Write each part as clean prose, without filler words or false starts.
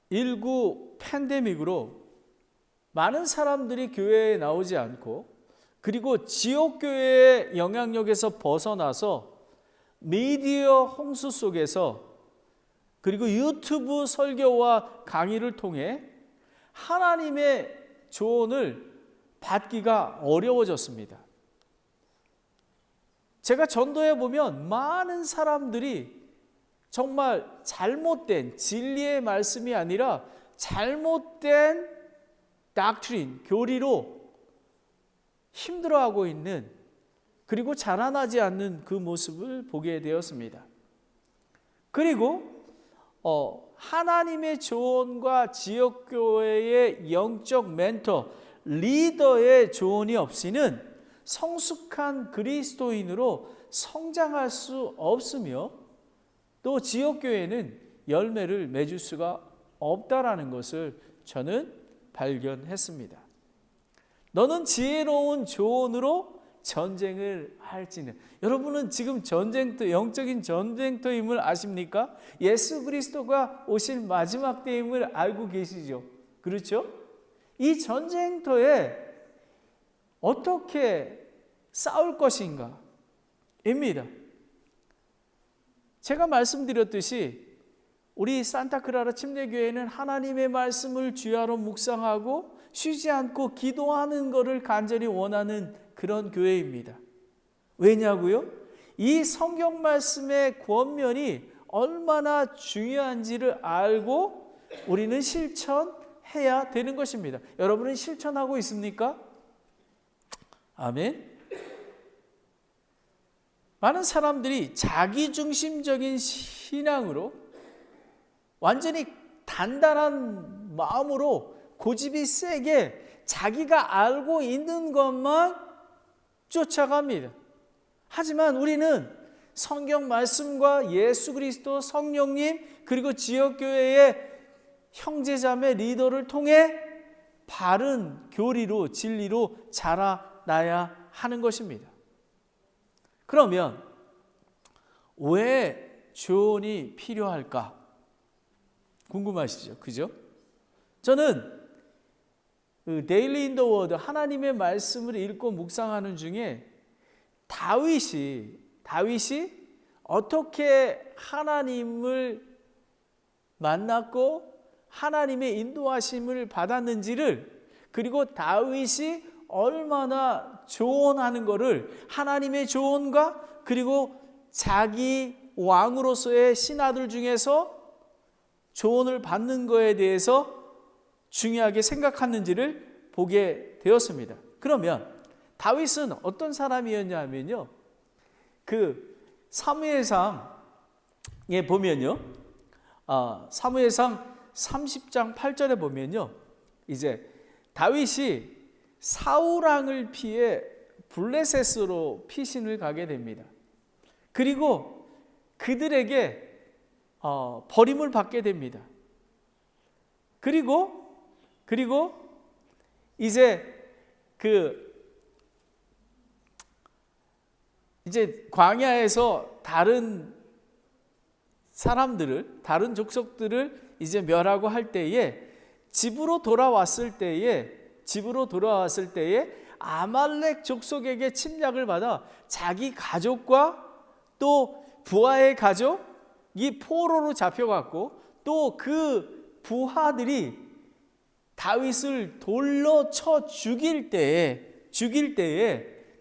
코로나19 팬데믹으로 많은 사람들이 교회에 나오지 않고, 그리고 지역교회의 영향력에서 벗어나서 미디어 홍수 속에서, 그리고 유튜브 설교와 강의를 통해 하나님의 조언을 받기가 어려워졌습니다. 제가 전도해 보면 많은 사람들이 정말 잘못된 진리의 말씀이 아니라 잘못된 닥트린, 교리로 힘들어하고 있는, 그리고 자라나지 않는 그 모습을 보게 되었습니다. 그리고 하나님의 조언과 지역교회의 영적 멘토, 리더의 조언이 없이는 성숙한 그리스도인으로 성장할 수 없으며, 또 지역교회는 열매를 맺을 수가 없다라는 것을 저는 발견했습니다. 너는 지혜로운 조언으로 전쟁을 할지는. 여러분은 지금 영적인 전쟁터임을 아십니까? 예수 그리스도가 오실 마지막 때임을 알고 계시죠? 그렇죠? 이 전쟁터에 어떻게 싸울 것인가 입니다. 제가 말씀드렸듯이 우리 산타크라라 침례교회는 하나님의 말씀을 주야로 묵상하고 쉬지 않고 기도하는 것을 간절히 원하는 그런 교회입니다. 왜냐고요? 이 성경 말씀의 권면이 얼마나 중요한지를 알고 우리는 실천해야 되는 것입니다. 여러분은 실천하고 있습니까? 아멘. 많은 사람들이 자기중심적인 신앙으로, 완전히 단단한 마음으로 고집이 세게 자기가 알고 있는 것만 쫓아갑니다. 하지만 우리는 성경 말씀과 예수 그리스도, 성령님, 그리고 지역교회의 형제자매 리더를 통해 바른 교리로, 진리로 자라나야 하는 것입니다. 그러면 왜 조언이 필요할까? 궁금하시죠? 그죠? 저는 데일리 인 더 워드, 하나님의 말씀을 읽고 묵상하는 중에 다윗이 어떻게 하나님을 만났고 하나님의 인도하심을 받았는지를, 그리고 다윗이 얼마나 조언하는 것을, 하나님의 조언과 그리고 자기 왕으로서의 신하들 중에서 조언을 받는 것에 대해서 중요하게 생각하는지를 보게 되었습니다. 그러면 다윗은 어떤 사람이었냐면요, 그 사무엘상에 보면요, 사무엘상 30장 8절에 보면요, 이제 다윗이 사울 왕을 피해 블레셋으로 피신을 가게 됩니다. 그리고 그들에게 버림을 받게 됩니다. 그리고 이제 광야에서 다른 사람들을, 다른 족속들을 이제 멸하고 할 때에 집으로 돌아왔을 때에 아말렉 족속에게 침략을 받아 자기 가족과 또 부하의 가족이 포로로 잡혀갔고, 또 그 부하들이 다윗을 돌로 쳐 죽일 때에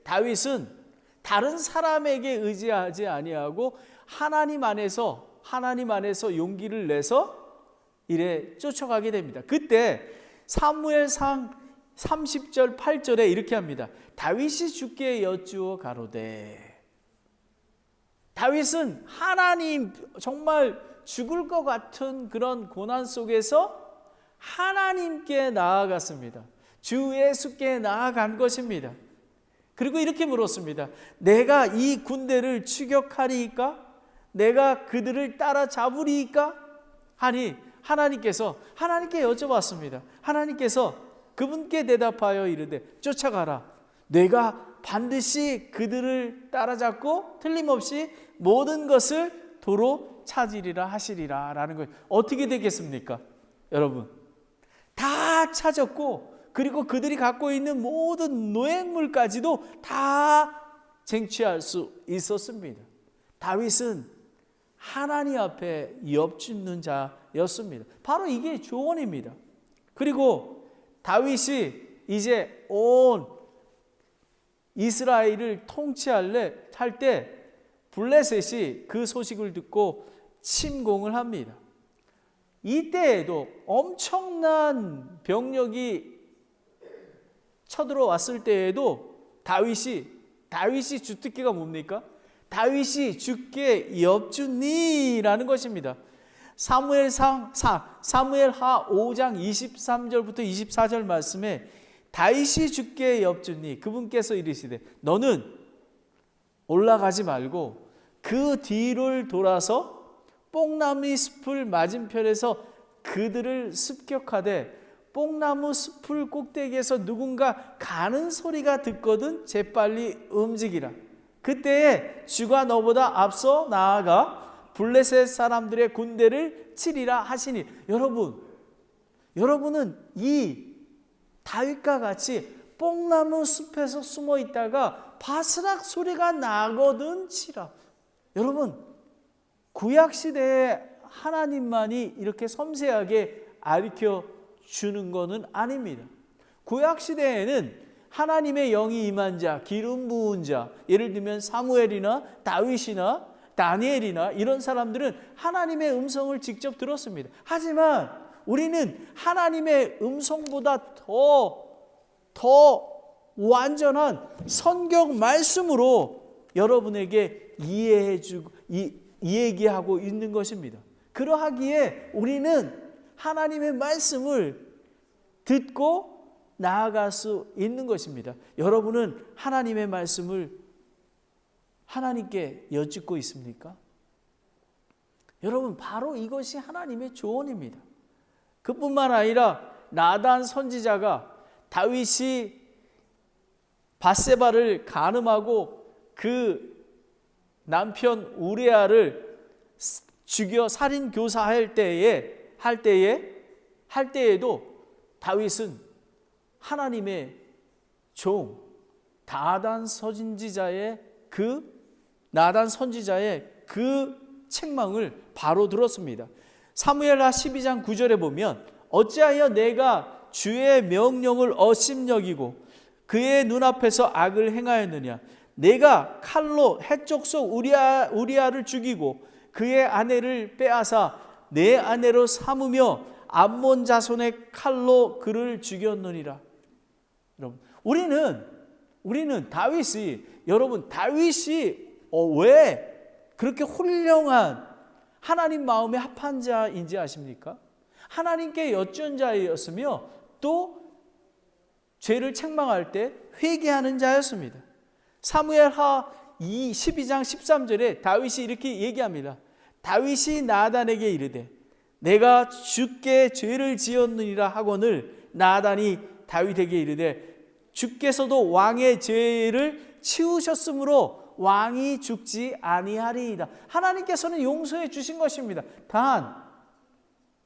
다윗은 다른 사람에게 의지하지 아니하고 하나님 안에서 용기를 내서 이래 쫓아가게 됩니다. 그때 사무엘상 30절 8절에 이렇게 합니다. 다윗이 주께 여쭈어 가로되. 다윗은 하나님, 정말 죽을 것 같은 그런 고난 속에서 하나님께 나아갔습니다. 주 예수께 나아간 것입니다. 그리고 이렇게 물었습니다. 내가 이 군대를 추격하리이까? 내가 그들을 따라잡으리이까? 하니 하나님께 여쭤봤습니다. 하나님께서 그분께 대답하여 이르되 쫓아가라. 내가 반드시 그들을 따라잡고 틀림없이 모든 것을 도로 찾으리라 하시리라 라는 거예요. 어떻게 되겠습니까? 여러분, 다 찾았고, 그리고 그들이 갖고 있는 모든 노획물까지도 다 쟁취할 수 있었습니다. 다윗은 하나님 앞에 엽죽는 자였습니다. 바로 이게 조언입니다. 그리고 다윗이 이제 온 이스라엘을 통치할 때 블레셋이 그 소식을 듣고 침공을 합니다. 이때에도 엄청난 병력이 쳐들어왔을 때에도 다윗이 주특기가 뭡니까? 다윗이 주께 엽주니라는 것입니다. 사무엘하 5장 23절부터 24절 말씀에 다윗이 주께 엽주니 그분께서 이르시되 너는 올라가지 말고 그 뒤를 돌아서 뽕나무 숲을 맞은편에서 그들을 습격하되 뽕나무 숲을 꼭대기에서 누군가 가는 소리가 듣거든 재빨리 움직이라. 그때에 주가 너보다 앞서 나아가 블레셋 사람들의 군대를 치리라 하시니. 여러분은 이 다윗과 같이 뽕나무 숲에서 숨어 있다가 바스락 소리가 나거든 치라. 여러분, 구약 시대에 하나님만이 이렇게 섬세하게 가르쳐 주는 것은 아닙니다. 구약 시대에는 하나님의 영이 임한 자, 기름 부은 자, 예를 들면 사무엘이나 다윗이나 다니엘이나 이런 사람들은 하나님의 음성을 직접 들었습니다. 하지만 우리는 하나님의 음성보다 더 완전한 성경 말씀으로 여러분에게 이야기하고 있는 것입니다. 그러하기에 우리는 하나님의 말씀을 듣고 나아갈 수 있는 것입니다. 여러분은 하나님의 말씀을 하나님께 여쭙고 있습니까? 여러분, 바로 이것이 하나님의 조언입니다. 그뿐만 아니라 나단 선지자가 다윗이 밧세바를 간음하고 그 남편 우리아를 죽여 살인 교사할 때에도 다윗은 하나님의 종 나단 선지자의 그 책망을 바로 들었습니다. 사무엘하 12장 9절에 보면 어찌하여 내가 주의 명령을 업심여기고 그의 눈앞에서 악을 행하였느냐. 내가 칼로 해족속 우리아를 죽이고 그의 아내를 빼앗아 내 아내로 삼으며 암몬 자손의 칼로 그를 죽였느니라. 여러분, 우리는 다윗이 왜 그렇게 훌륭한 하나님 마음에 합한 자인지 아십니까? 하나님께 여쭌 자였으며 또 죄를 책망할 때 회개하는 자였습니다. 사무엘하 12장 13절에 다윗이 이렇게 얘기합니다. 다윗이 나단에게 이르되 내가 주께 죄를 지었느니라 하거늘 나단이 다윗에게 이르되 주께서도 왕의 죄를 치우셨으므로 왕이 죽지 아니하리이다. 하나님께서는 용서해 주신 것입니다. 단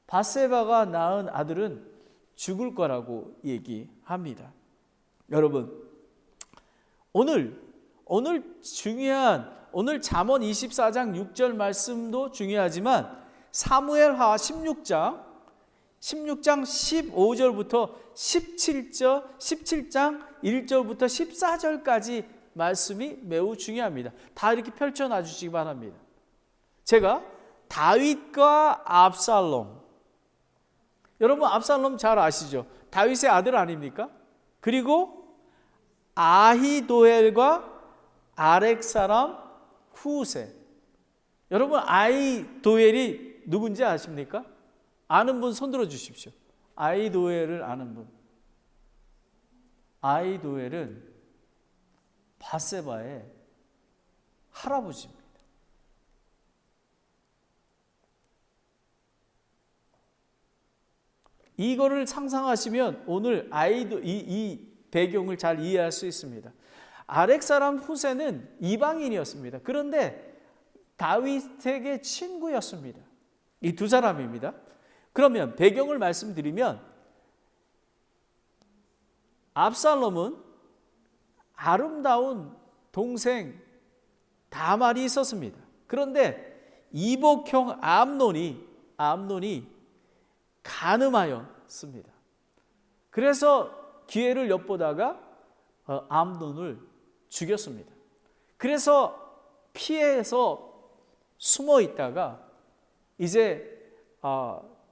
밧세바가 낳은 아들은 죽을 거라고 얘기합니다. 여러분, 오늘 잠언 24장 6절 말씀도 중요하지만 사무엘하 16장 15절부터 17장 1절부터 14절까지 말씀이 매우 중요합니다. 다 이렇게 펼쳐놔 주시기 바랍니다. 제가 다윗과 압살롬, 여러분 압살롬 잘 아시죠? 다윗의 아들 아닙니까? 그리고 아히도엘과 아렉 사람 후세. 여러분 아히도엘이 누군지 아십니까? 아는 분 손들어 주십시오. 아히도엘을 아는 분. 아히도엘은 밧세바의 할아버지입니다. 이거를 상상하시면 오늘 이 배경을 잘 이해할 수 있습니다. 아렉 사람 후세는 이방인이었습니다. 그런데 다윗에게 친구였습니다. 이 두 사람입니다. 그러면 배경을 말씀드리면 압살롬은 아름다운 동생 다말이 있었습니다. 그런데 이복형 암논이 간음하였습니다. 그래서 기회를 엿보다가 암논을 죽였습니다. 그래서 피해서 숨어 있다가 이제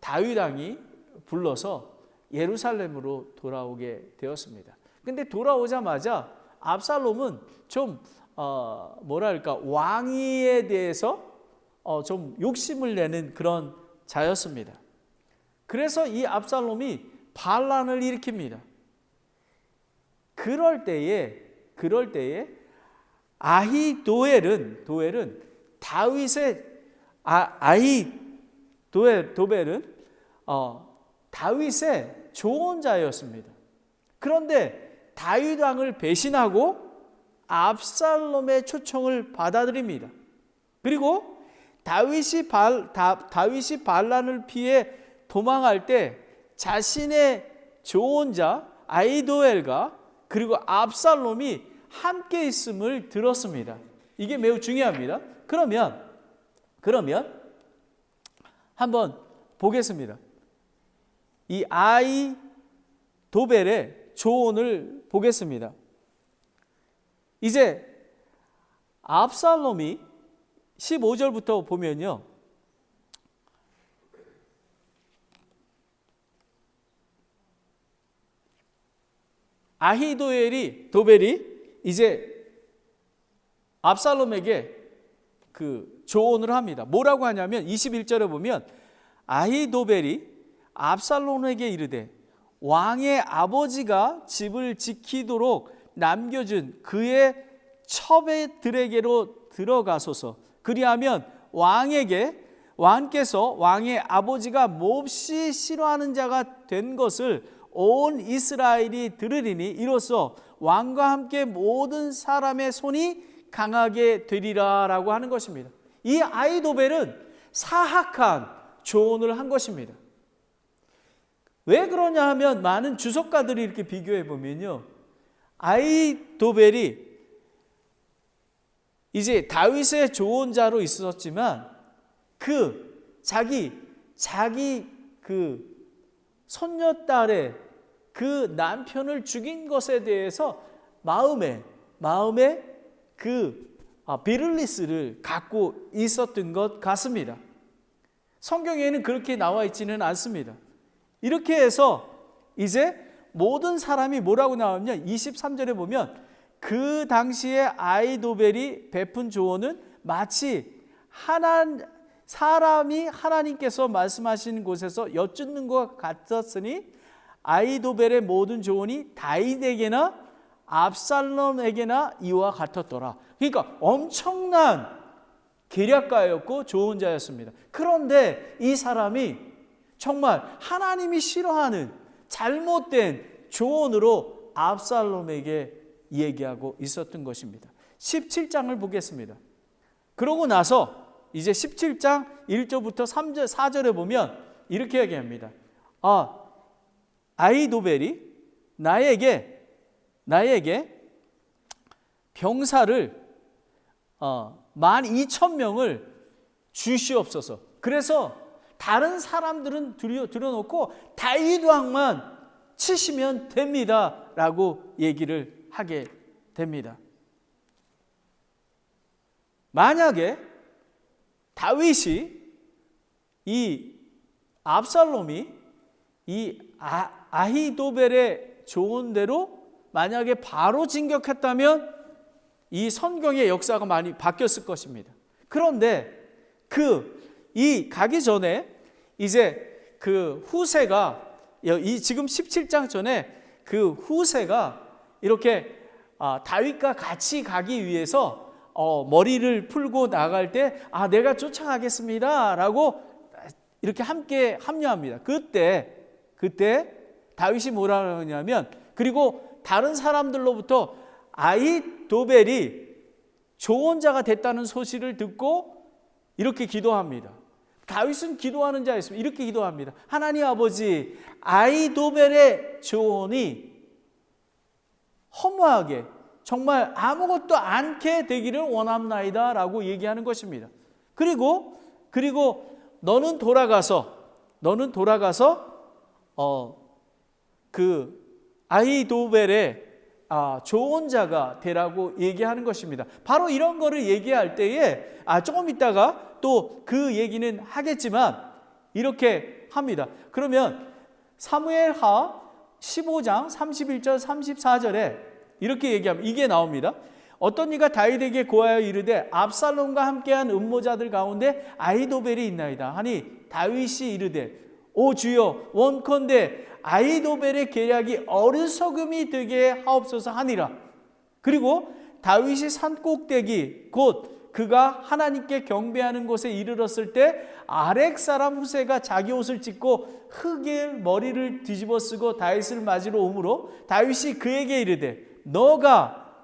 다윗 왕이 불러서 예루살렘으로 돌아오게 되었습니다. 근데 돌아오자마자 압살롬은 좀 왕위에 대해서 좀 욕심을 내는 그런 자였습니다. 그래서 이 압살롬이 반란을 일으킵니다. 그럴 때에 아히도벨은 다윗의 조언자였습니다. 그런데 다윗 왕을 배신하고 압살롬의 초청을 받아들입니다. 그리고 다윗이 반란을 피해 도망할 때 자신의 조언자 아히도벨과 그리고 압살롬이 함께 있음을 들었습니다. 이게 매우 중요합니다. 그러면 한번 보겠습니다. 이 아히도벨의 조언을 보겠습니다. 이제 압살롬이 15절부터 보면요, 도벨이 이제 압살롬에게 그 조언을 합니다. 뭐라고 하냐면 21절에 보면 아히도벨이 압살롬에게 이르되 왕의 아버지가 집을 지키도록 남겨준 그의 첩에들에게로 들어가소서. 그리하면 왕께서 왕의 아버지가 몹시 싫어하는 자가 된 것을 온 이스라엘이 들으리니 이로써 왕과 함께 모든 사람의 손이 강하게 되리라 라고 하는 것입니다. 이 아히도벨은 사악한 조언을 한 것입니다. 왜 그러냐 하면 많은 주석가들이 이렇게 비교해 보면요, 아히도벨이 이제 다윗의 조언자로 있었지만 자기 손녀딸의 그 남편을 죽인 것에 대해서 마음에 비를리스를 갖고 있었던 것 같습니다. 성경에는 그렇게 나와 있지는 않습니다. 이렇게 해서 이제 모든 사람이 뭐라고 나오냐, 23절에 보면 그 당시에 아히도벨이 베푼 조언은 마치 사람이 하나님께서 말씀하신 곳에서 여쭙는 것 같았으니 아히도벨의 모든 조언이 다윗에게나 압살롬에게나 이와 같았더라. 그러니까 엄청난 계략가였고 조언자였습니다. 그런데 이 사람이 정말 하나님이 싫어하는 잘못된 조언으로 압살롬에게 얘기하고 있었던 것입니다. 17장을 보겠습니다. 그러고 나서 이제 17장 1절부터 3절, 4절에 보면 이렇게 얘기합니다. 아히도벨이 나에게 병사를 12,000명을 주시옵소서. 그래서 다른 사람들은 들여놓고 다윗 왕만 치시면 됩니다 라고 얘기를 하게 됩니다. 만약에 다윗이 압살롬이 아히도벨의 조언대로 만약에 바로 진격했다면 이 선경의 역사가 많이 바뀌었을 것입니다. 그런데 가기 전에 이제 그 후세가 지금 17장 전에 그 후세가 이렇게 다윗과 같이 가기 위해서 머리를 풀고 나갈 때 내가 쫓아가겠습니다 라고 이렇게 함께 합류합니다. 그때 다윗이 뭐라 하냐면, 그리고 다른 사람들로부터 아히도벨이 조언자가 됐다는 소식을 듣고 이렇게 기도합니다. 다윗은 기도하는 자였습니다. 이렇게 기도합니다. 하나님 아버지, 아히도벨의 조언이 허무하게 정말 아무것도 않게 되기를 원합나이다 라고 얘기하는 것입니다. 그리고 너는 돌아가서 그 아히도벨의 조언자가 되라고 얘기하는 것입니다. 바로 이런 거를 얘기할 때에 조금 있다가 또 그 얘기는 하겠지만 이렇게 합니다. 그러면 사무엘하 15장 31절 34절에 이렇게 얘기하면 이게 나옵니다. 어떤 이가 다윗에게 고하여 이르되 압살롬과 함께한 음모자들 가운데 아히도벨이 있나이다 하니 다윗이 이르되 오 주여 원컨대 아히도벨의 계략이 어리석음이 되게 하옵소서 하니라. 그리고 다윗이 산꼭대기 곧 그가 하나님께 경배하는 곳에 이르렀을 때 아렉 사람 후세가 자기 옷을 찢고 흙에 머리를 뒤집어 쓰고 다윗을 맞으러 오므로 다윗이 그에게 이르되 너가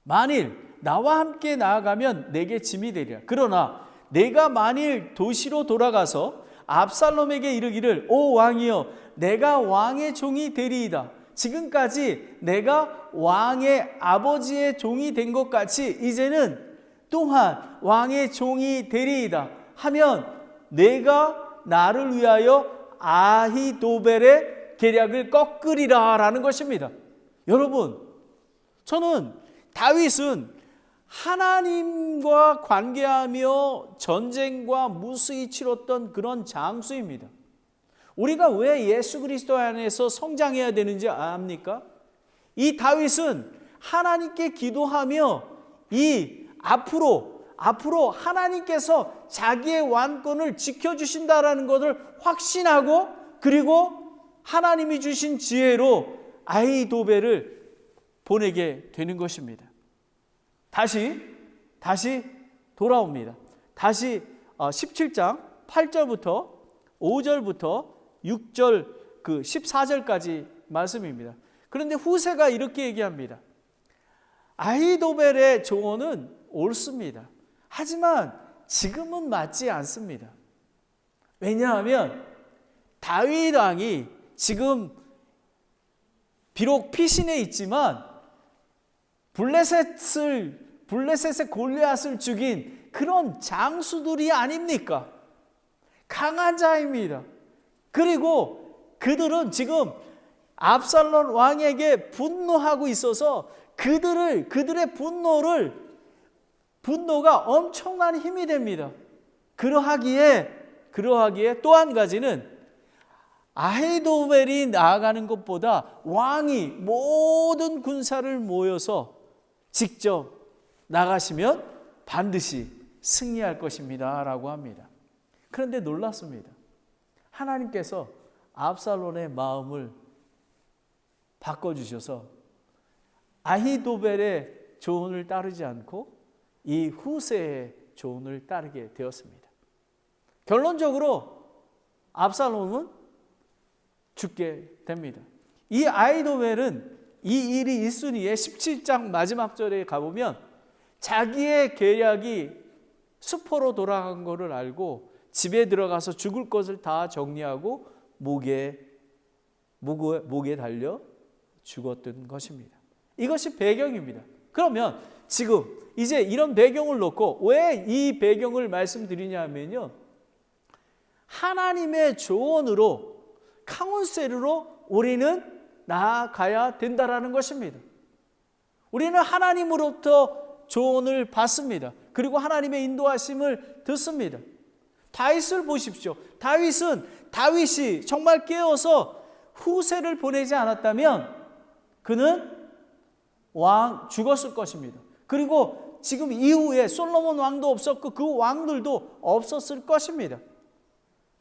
만일 나와 함께 나아가면 내게 짐이 되리라. 그러나 내가 만일 도시로 돌아가서 압살롬에게 이르기를 오 왕이여 내가 왕의 종이 되리이다. 지금까지 내가 왕의 아버지의 종이 된 것 같이 이제는 또한 왕의 종이 되리이다 하면 내가 나를 위하여 아히도벨의 계략을 꺾으리라 라는 것입니다. 여러분, 저는 다윗은 하나님과 관계하며 전쟁과 무수히 치렀던 그런 장수입니다. 우리가 왜 예수 그리스도 안에서 성장해야 되는지 압니까? 이 다윗은 하나님께 기도하며 이 앞으로 하나님께서 자기의 왕권을 지켜주신다라는 것을 확신하고 그리고 하나님이 주신 지혜로 아히도벨을 보내게 되는 것입니다. 다시 돌아옵니다. 다시 17장 8절부터 5절부터 6절 14절까지 말씀입니다. 그런데 후세가 이렇게 얘기합니다. 아히도벨의 조언은 옳습니다. 하지만 지금은 맞지 않습니다. 왜냐하면 다윗 왕이 지금 비록 피신해 있지만 블레셋의 골리앗을 죽인 그런 장수들이 아닙니까? 강한 자입니다. 그리고 그들은 지금 압살롬 왕에게 분노하고 있어서 그들의 분노가 엄청난 힘이 됩니다. 그러하기에 또 한 가지는 아히도벨이 나아가는 것보다 왕이 모든 군사를 모여서 직접 나가시면 반드시 승리할 것입니다 라고 합니다. 그런데 놀랐습니다. 하나님께서 압살롬의 마음을 바꿔주셔서 아히도벨의 조언을 따르지 않고 이 후세의 조언을 따르게 되었습니다. 결론적으로 압살롬은 죽게 됩니다. 이 아히도벨은 이 일이 있은 후에 17장 마지막 절에 가보면 자기의 계략이 수포로 돌아간 것을 알고 집에 들어가서 죽을 것을 다 정리하고 목에 달려 죽었던 것입니다. 이것이 배경입니다. 그러면 지금 이제 이런 배경을 놓고 왜 이 배경을 말씀드리냐면요, 하나님의 조언으로 카운셀로 우리는 나아가야 된다라는 것입니다. 우리는 하나님으로부터 조언을 받습니다. 그리고 하나님의 인도하심을 듣습니다. 다윗을 보십시오. 다윗이 정말 깨어서 후세를 보내지 않았다면 그는 죽었을 것입니다. 그리고 지금 이후에 솔로몬 왕도 없었고 그 왕들도 없었을 것입니다.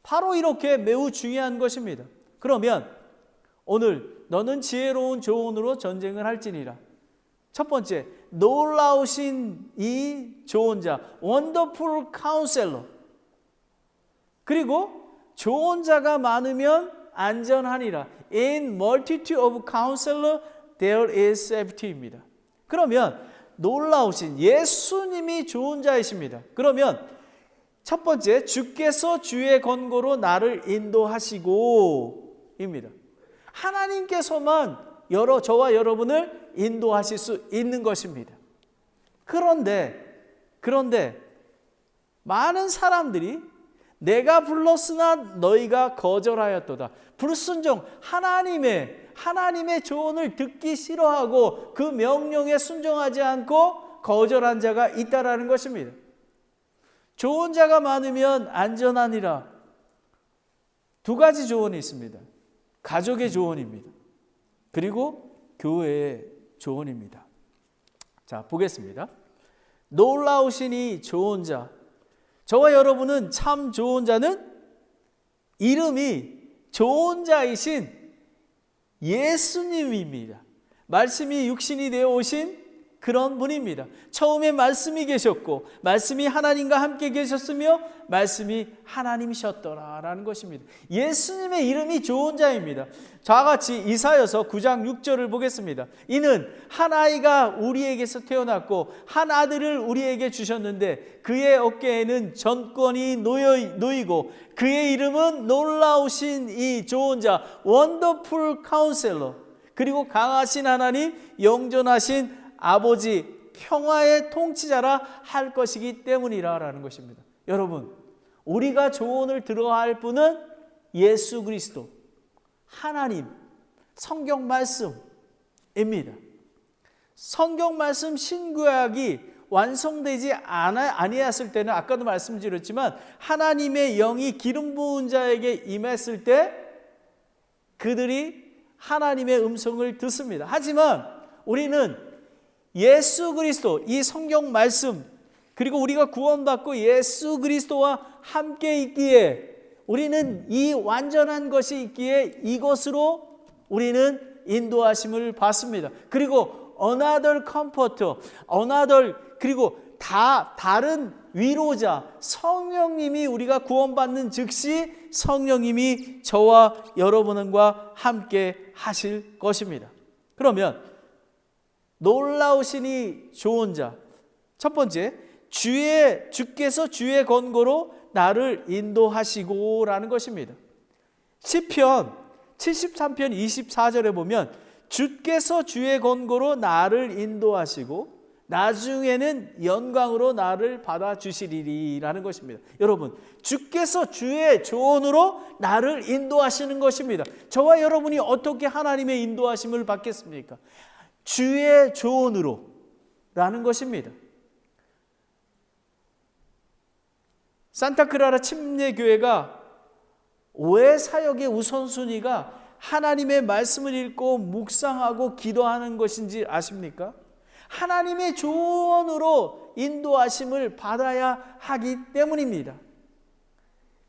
바로 이렇게 매우 중요한 것입니다. 그러면 오늘 너는 지혜로운 조언으로 전쟁을 할지니라. 첫 번째, 놀라우신 이 조언자, 원더풀 카운셀러. 그리고 조언자가 많으면 안전하니라. In multitude of counselor there is safety입니다. 그러면 놀라우신 예수님이 좋은 자이십니다. 그러면 첫 번째, 주께서 주의 권고로 나를 인도하시고 입니다. 하나님께서만 저와 여러분을 인도하실 수 있는 것입니다. 그런데 많은 사람들이 내가 불렀으나 너희가 거절하였도다. 불순종, 하나님의 조언을 듣기 싫어하고 그 명령에 순종하지 않고 거절한 자가 있다라는 것입니다. 좋은 자가 많으면 안전하니라. 두 가지 조언이 있습니다. 가족의 조언입니다. 그리고 교회의 조언입니다. 자, 보겠습니다. 놀라우신 이 좋은 자. 저와 여러분은 참 좋은 자는 이름이 좋은 자이신 예수님입니다. 말씀이 육신이 되어 오신 그런 분입니다. 처음에 말씀이 계셨고 말씀이 하나님과 함께 계셨으며 말씀이 하나님이셨더라라는 것입니다. 예수님의 이름이 좋은 자입니다. 저와 같이 이사야서 9장 6절을 보겠습니다. 이는 한 아이가 우리에게서 태어났고 한 아들을 우리에게 주셨는데 그의 어깨에는 전권이 놓이고 그의 이름은 놀라우신 이 좋은 자, 원더풀 카운셀러, 그리고 강하신 하나님, 영존하신 아버지, 평화의 통치자라 할 것이기 때문이라는 것입니다. 여러분, 우리가 조언을 들어야 할 분은 예수 그리스도, 하나님, 성경 말씀입니다. 성경 말씀 신구약이 완성되지 아니했을 때는 아까도 말씀드렸지만 하나님의 영이 기름 부은 자에게 임했을 때 그들이 하나님의 음성을 듣습니다. 하지만 우리는 예수 그리스도, 이 성경 말씀, 그리고 우리가 구원받고 예수 그리스도와 함께 있기에 우리는 이 완전한 것이 있기에 이것으로 우리는 인도하심을 받습니다. 그리고 another comforter, 그리고 다른 위로자, 성령님이, 우리가 구원받는 즉시 성령님이 저와 여러분과 함께 하실 것입니다. 그러면 놀라우신 이 좋은 자, 첫 번째, 주께서 주의 권고로 나를 인도하시고 라는 것입니다. 시편 73편 24절에 보면 주께서 주의 권고로 나를 인도하시고 나중에는 영광으로 나를 받아주시리리 라는 것입니다. 여러분, 주께서 주의 조언으로 나를 인도하시는 것입니다. 저와 여러분이 어떻게 하나님의 인도하심을 받겠습니까? 주의 조언으로 라는 것입니다. 산타크라라 침례교회가 왜 사역의 우선순위가 하나님의 말씀을 읽고 묵상하고 기도하는 것인지 아십니까? 하나님의 조언으로 인도하심을 받아야 하기 때문입니다.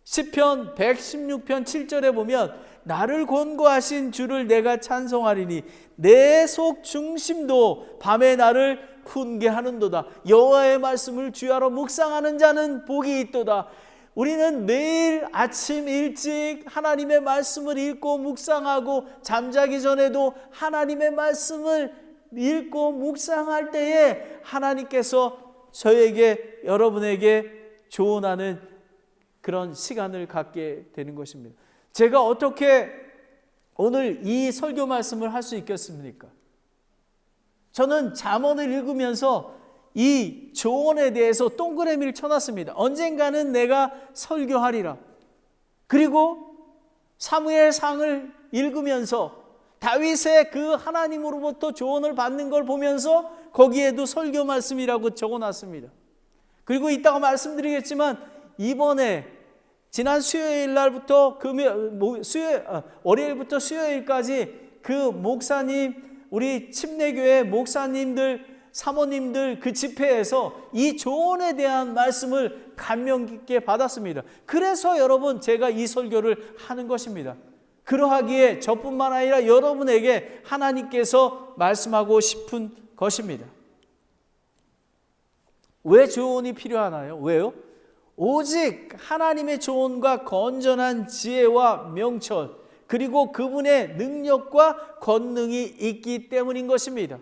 시편 116편 7절에 보면 나를 권고하신 주를 내가 찬송하리니 내 속 중심도 밤에 나를 훈계하는도다. 여호와의 말씀을 주야로 묵상하는 자는 복이 있도다. 우리는 매일 아침 일찍 하나님의 말씀을 읽고 묵상하고 잠자기 전에도 하나님의 말씀을 읽고 묵상할 때에 하나님께서 저에게, 여러분에게 조언하는 그런 시간을 갖게 되는 것입니다. 제가 어떻게 오늘 이 설교 말씀을 할 수 있겠습니까? 저는 잠언을 읽으면서 이 조언에 대해서 동그라미를 쳐놨습니다. 언젠가는 내가 설교하리라. 그리고 사무엘상을 읽으면서 다윗의 그 하나님으로부터 조언을 받는 걸 보면서 거기에도 설교 말씀이라고 적어놨습니다. 그리고 이따가 말씀드리겠지만 이번에 지난 수요일 날부터 월요일부터 수요일까지 그 목사님, 우리 침례교회 목사님들, 사모님들 그 집회에서 이 조언에 대한 말씀을 감명 깊게 받았습니다. 그래서 여러분, 제가 이 설교를 하는 것입니다. 그러하기에 저뿐만 아니라 여러분에게 하나님께서 말씀하고 싶은 것입니다. 왜 조언이 필요하나요? 왜요? 오직 하나님의 조언과 건전한 지혜와 명철, 그리고 그분의 능력과 권능이 있기 때문인 것입니다.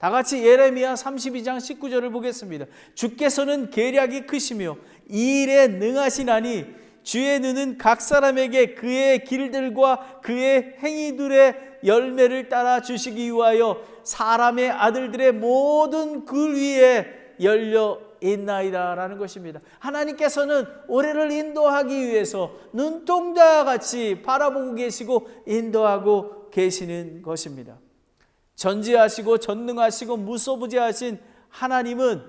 다 같이 예레미야 32장 19절을 보겠습니다. 주께서는 계략이 크시며 이 일에 능하시나니 주의 눈은 각 사람에게 그의 길들과 그의 행위들의 열매를 따라 주시기 위하여 사람의 아들들의 모든 글 위에 열려 있나이다 라는 것입니다. 하나님께서는 우리를 인도하기 위해서 눈동자와 같이 바라보고 계시고 인도하고 계시는 것입니다. 전지하시고 전능하시고 무소부재하신 하나님은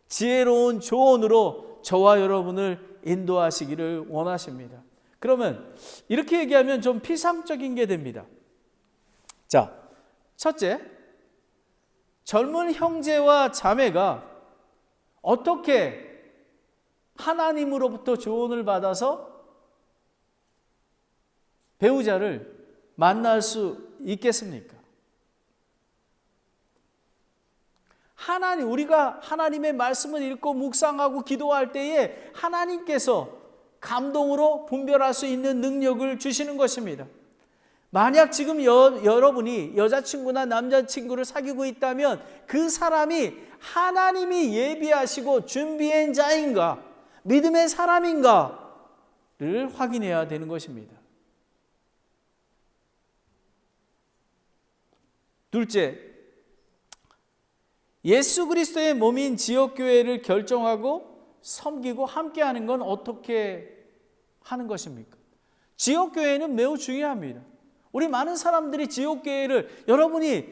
지혜로운 조언으로 저와 여러분을 인도하시기를 원하십니다. 그러면 이렇게 얘기하면 좀 피상적인 게 됩니다. 자, 첫째, 젊은 형제와 자매가 어떻게 하나님으로부터 조언을 받아서 배우자를 만날 수 있겠습니까? 우리가 하나님의 말씀을 읽고 묵상하고 기도할 때에 하나님께서 감동으로 분별할 수 있는 능력을 주시는 것입니다. 만약 지금 여러분이 여자친구나 남자친구를 사귀고 있다면 그 사람이 하나님이 예비하시고 준비한 자인가, 믿음의 사람인가를 확인해야 되는 것입니다. 둘째, 예수 그리스도의 몸인 지역교회를 결정하고 섬기고 함께하는 건 어떻게 하는 것입니까? 지역교회는 매우 중요합니다. 우리 많은 사람들이 지역교회를, 여러분이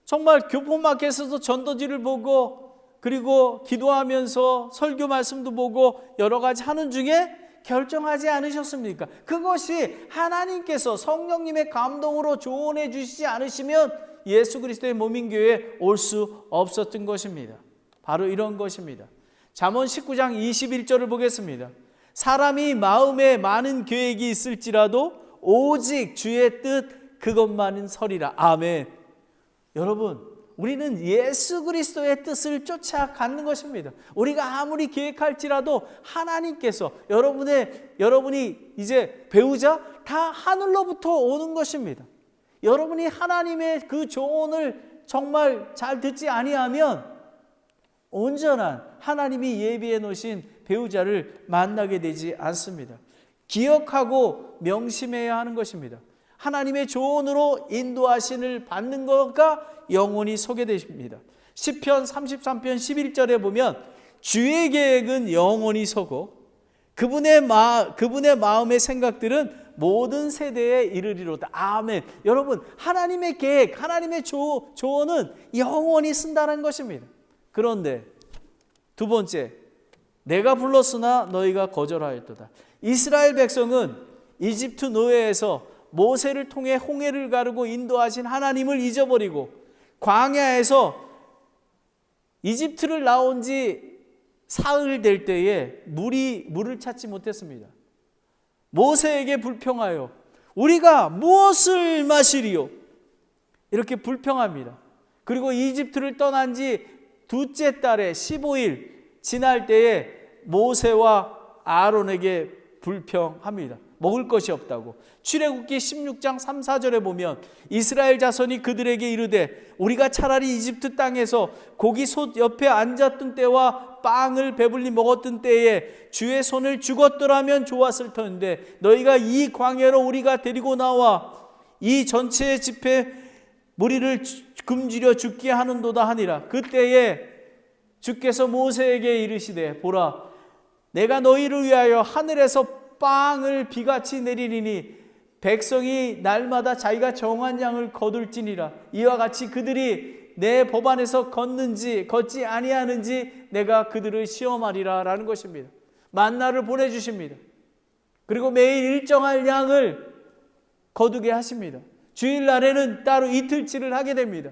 정말 교포마켓에서 전도지를 보고 그리고 기도하면서 설교 말씀도 보고 여러 가지 하는 중에 결정하지 않으셨습니까? 그것이 하나님께서 성령님의 감동으로 조언해 주시지 않으시면 예수 그리스도의 몸인 교회에 올 수 없었던 것입니다. 바로 이런 것입니다. 잠언 19장 21절을 보겠습니다. 사람이 마음에 많은 계획이 있을지라도 오직 주의 뜻 그것만은 서리라. 아멘. 여러분, 우리는 예수 그리스도의 뜻을 쫓아가는 것입니다. 우리가 아무리 계획할지라도 하나님께서 여러분이 이제 배우자 다 하늘로부터 오는 것입니다. 여러분이 하나님의 그 조언을 정말 잘 듣지 아니하면 온전한 하나님이 예비해 놓으신 배우자를 만나게 되지 않습니다. 기억하고 명심해야 하는 것입니다. 하나님의 조언으로 인도하심을 받는 것과 영원히 서게 되십니다. 시편 33편 11절에 보면 주의 계획은 영원히 서고 그분의 마음의 생각들은 모든 세대에 이르리로다. 아멘. 여러분, 하나님의 계획, 하나님의 조언은 영원히 쓴다는 것입니다. 그런데 두 번째, 내가 불렀으나 너희가 거절하였도다. 이스라엘 백성은 이집트 노예에서 모세를 통해 홍해를 가르고 인도하신 하나님을 잊어버리고 광야에서 이집트를 나온 지 사흘 될 때에 물을 찾지 못했습니다. 모세에게 불평하여 우리가 무엇을 마시리요? 이렇게 불평합니다. 그리고 이집트를 떠난 지 둘째 달에 15일 지날 때에 모세와 아론에게 불평합니다. 먹을 것이 없다고. 출애굽기 16장 3, 4절에 보면 이스라엘 자손이 그들에게 이르되 우리가 차라리 이집트 땅에서 고기 솥 옆에 앉았던 때와 빵을 배불리 먹었던 때에 주의 손을 죽었더라면 좋았을 터인데 너희가 이 광야로 우리가 데리고 나와 이 전체의 집에 무리를 굶주려 죽게 하는도다 하니라. 그때에 주께서 모세에게 이르시되 보라 내가 너희를 위하여 하늘에서 빵을 비같이 내리리니 백성이 날마다 자기가 정한 양을 거둘지니라. 이와 같이 그들이 내 법안에서 걷는지 걷지 아니하는지 내가 그들을 시험하리라 라는 것입니다. 만나를 보내주십니다. 그리고 매일 일정할 양을 거두게 하십니다. 주일날에는 따로 이틀치를 하게 됩니다.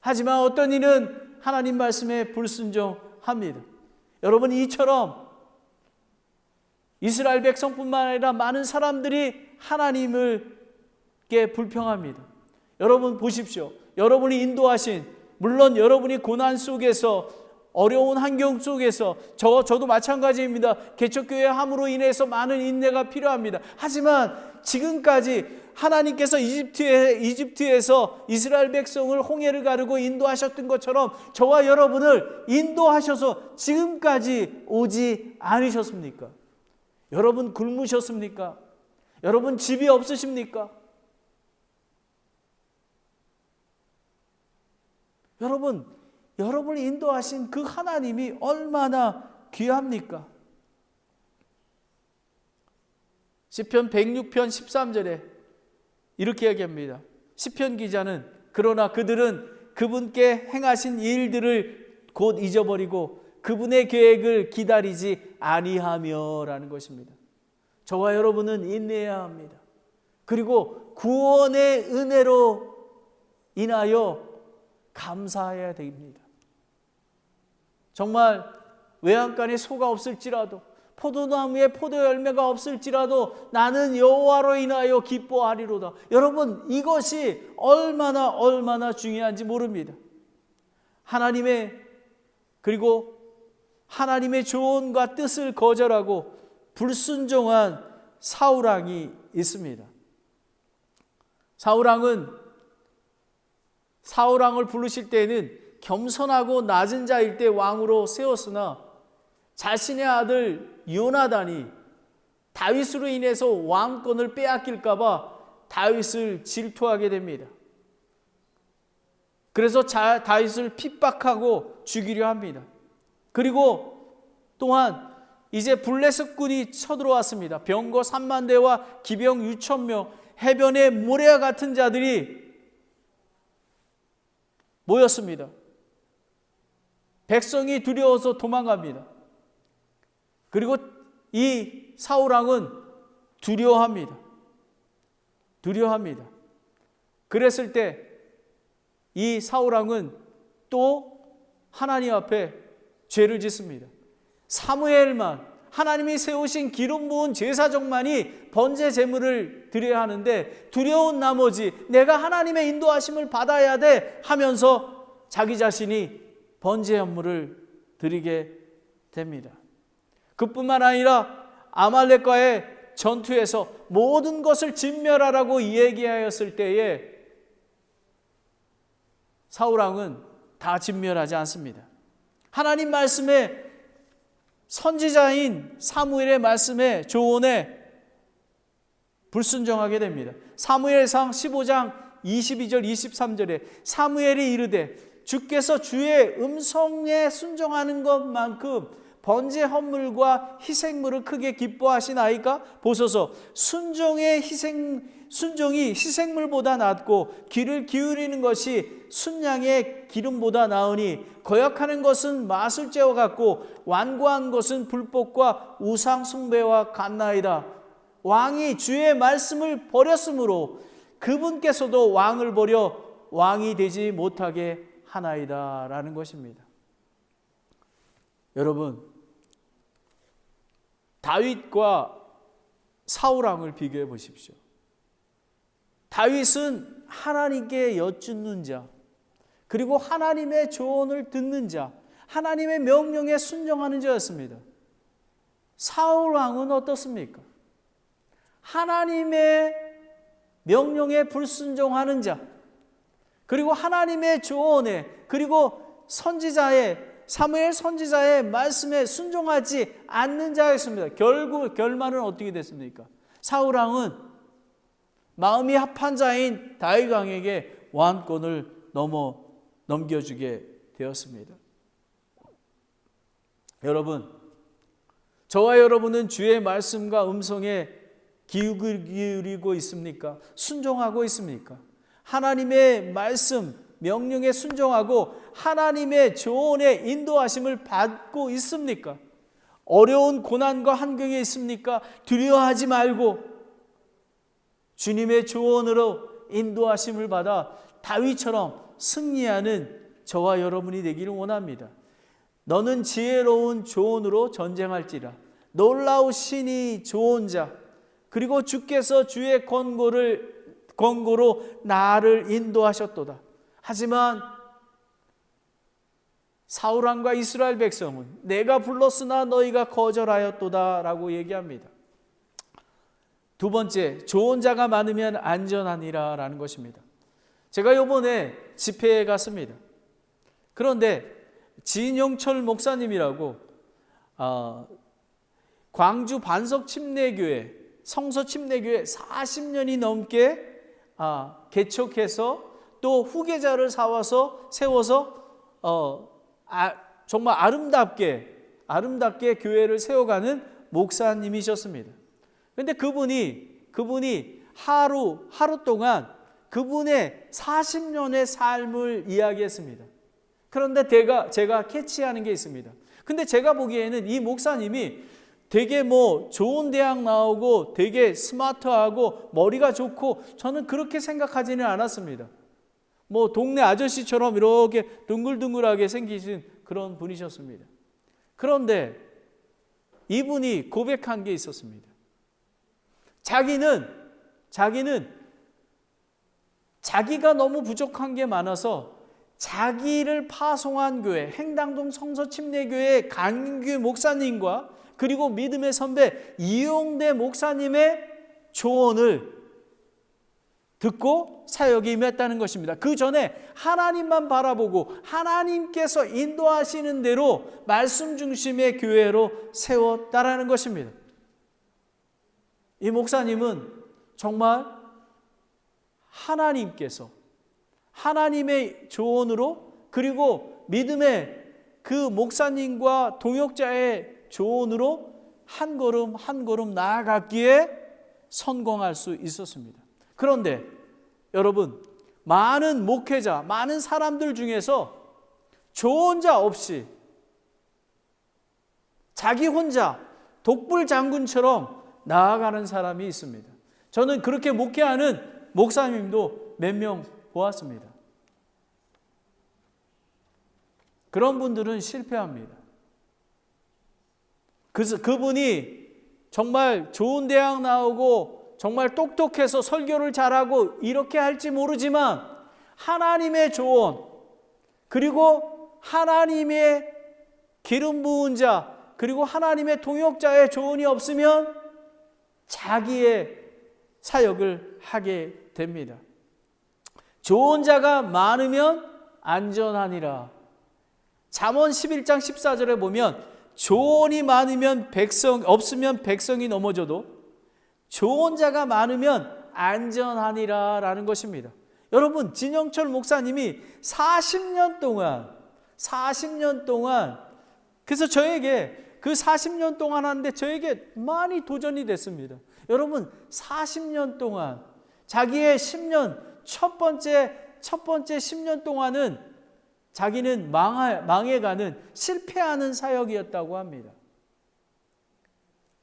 하지만 어떤 이는 하나님 말씀에 불순종합니다. 여러분, 이처럼 이스라엘 백성뿐만 아니라 많은 사람들이 하나님을께 불평합니다. 여러분 보십시오. 여러분이 인도하신, 물론 여러분이 고난 속에서 어려운 환경 속에서 저도 마찬가지입니다. 개척교회 함으로 인해서 많은 인내가 필요합니다. 하지만 지금까지 하나님께서 이집트에서 이스라엘 백성을 홍해를 가르고 인도하셨던 것처럼 저와 여러분을 인도하셔서 지금까지 오지 않으셨습니까? 여러분 굶으셨습니까? 여러분 집이 없으십니까? 여러분을 인도하신 그 하나님이 얼마나 귀합니까? 시편 106편 13절에 이렇게 얘기합니다. 시편 기자는 그러나 그들은 그분께 행하신 일들을 곧 잊어버리고 그분의 계획을 기다리지 아니하며 라는 것입니다. 저와 여러분은 인내해야 합니다. 그리고 구원의 은혜로 인하여 감사해야 됩니다. 정말 외양간에 소가 없을지라도 포도나무에 포도 열매가 없을지라도 나는 여호와로 인하여 기뻐하리로다. 여러분 이것이 얼마나 중요한지 모릅니다. 그리고 하나님의 조언과 뜻을 거절하고 불순종한 사울왕이 있습니다. 사울왕을 부르실 때에는 겸손하고 낮은 자일 때 왕으로 세웠으나 자신의 아들 요나단이 다윗으로 인해서 왕권을 빼앗길까 봐 다윗을 질투하게 됩니다. 그래서 다윗을 핍박하고 죽이려 합니다. 그리고 또한 이제 블레셋군이 쳐들어왔습니다. 병거 3만 대와 기병 6천 명, 해변의 모래와 같은 자들이 모였습니다. 백성이 두려워서 도망갑니다. 그리고 이 사울왕은 두려워합니다. 그랬을 때 이 사울왕은 또 하나님 앞에 죄를 짓습니다. 사무엘만, 하나님이 세우신 기름 부은 제사장만이 번제 제물을 드려야 하는데 두려운 나머지 내가 하나님의 인도하심을 받아야 돼 하면서 자기 자신이 번제 제물을 드리게 됩니다. 그뿐만 아니라 아말렉과의 전투에서 모든 것을 진멸하라고 얘기하였을 때에 사울왕은 다 진멸하지 않습니다. 하나님 말씀에 선지자인 사무엘의 말씀에 조언에 불순종하게 됩니다. 사무엘상 15장 22절 23절에 사무엘이 이르되 주께서 주의 음성에 순종하는 것만큼 번제 헌물과 희생물을 크게 기뻐하시나이까? 보소서 순종이 희생물보다 낫고 귀를 기울이는 것이 순양의 기름보다 나으니 거역하는 것은 마술죄와 같고 완고한 것은 불법과 우상 숭배와 같나이다. 왕이 주의 말씀을 버렸으므로 그분께서도 왕을 버려 왕이 되지 못하게 하나이다 라는 것입니다. 여러분, 다윗과 사울왕을 비교해 보십시오. 다윗은 하나님께 여쭙는 자, 그리고 하나님의 조언을 듣는 자, 하나님의 명령에 순종하는 자였습니다. 사울왕은 어떻습니까? 하나님의 명령에 불순종하는 자, 그리고 하나님의 조언에, 그리고 사무엘 선지자의 말씀에 순종하지 않는 자였습니다. 결말은 어떻게 됐습니까? 사울왕은 마음이 합한 자인 다윗 왕에게 왕권을 넘겨주게 되었습니다. 여러분, 저와 여러분은 주의 말씀과 음성에 귀 기울이고 있습니까? 순종하고 있습니까? 하나님의 말씀, 명령에 순종하고 하나님의 조언에 인도하심을 받고 있습니까? 어려운 고난과 환경에 있습니까? 두려워하지 말고 주님의 조언으로 인도하심을 받아 다윗처럼 승리하는 저와 여러분이 되기를 원합니다. 너는 지혜로운 조언으로 전쟁할지라. 놀라우시니 좋은 자, 그리고 주께서 주의 권고로 나를 인도하셨도다. 하지만 사울왕과 이스라엘 백성은 내가 불렀으나 너희가 거절하였도다 라고 얘기합니다. 두 번째, 좋은 자가 많으면 안전하니라라는 것입니다. 제가 이번에 집회에 갔습니다. 그런데 진영철 목사님이라고 광주 반석 침례교회, 성서 침례교회 40년이 넘게 개척해서 또 후계자를 세워서 정말 아름답게 교회를 세워가는 목사님이셨습니다. 그런데 그분이 하루 동안 그분의 40년의 삶을 이야기했습니다. 그런데 제가 캐치하는 게 있습니다. 근데 제가 보기에는 이 목사님이 되게 좋은 대학 나오고 되게 스마트하고 머리가 좋고 저는 그렇게 생각하지는 않았습니다. 동네 아저씨처럼 이렇게 둥글둥글하게 생기신 그런 분이셨습니다. 그런데 이분이 고백한 게 있었습니다. 자기는 자기가 너무 부족한 게 많아서 자기를 파송한 교회, 행당동 성서침례교회 강규 목사님과 그리고 믿음의 선배 이용대 목사님의 조언을 듣고 사역에 임했다는 것입니다. 그 전에 하나님만 바라보고 하나님께서 인도하시는 대로 말씀 중심의 교회로 세웠다라는 것입니다. 이 목사님은 정말 하나님의 조언으로 그리고 믿음의 그 목사님과 동역자의 조언으로 한 걸음 한 걸음 나아갔기에 성공할 수 있었습니다. 그런데 여러분, 많은 목회자, 많은 사람들 중에서 조언자 없이 자기 혼자 독불장군처럼 나아가는 사람이 있습니다. 저는 그렇게 목회하는 목사님도 몇 명 보았습니다. 그런 분들은 실패합니다. 그래서 그분이 정말 좋은 대학 나오고 정말 똑똑해서 설교를 잘하고 이렇게 할지 모르지만 하나님의 조언 그리고 하나님의 기름 부은 자 그리고 하나님의 동역자의 조언이 없으면 자기의 사역을 하게 됩니다. 좋은 자가 많으면 안전하니라. 잠언 11장 14절에 보면 조언이 많으면 없으면 백성이 넘어져도 좋은 자가 많으면 안전하니라 라는 것입니다. 여러분, 진영철 목사님이 40년 동안 그래서 저에게 그 40년 동안 하는데 저에게 많이 도전이 됐습니다. 여러분, 40년 동안 자기의 10년 첫 번째 10년 동안은 자기는 망해가는 실패하는 사역이었다고 합니다.